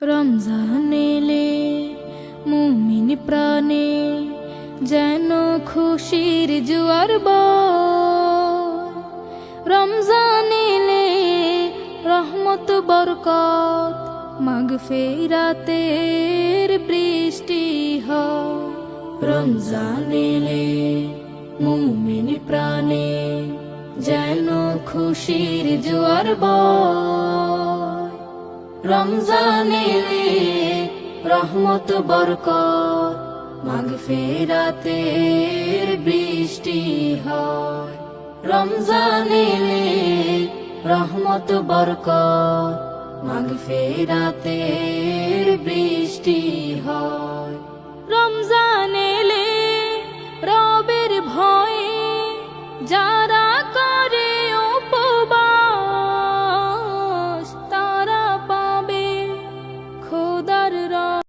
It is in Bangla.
রমজান এলে মুমিন প্রাণে যেন খুশির জোয়ার বয়। রমজান এলে রহমত বরকত মাগফিরাতের বৃষ্টি হয়। রমজান এলে মুমিন প্রাণে যেন খুশির জোয়ার বয়। রমজান এলে রহমত বরকত মাগফিরাতের বৃষ্টি হয়। রমজান এলে রহমত বরকত মাগফিরাতের বৃষ্টি হয়। রমজান এলে রবের ভয়ে যারা করে উপবাস তারা পাবে খোদার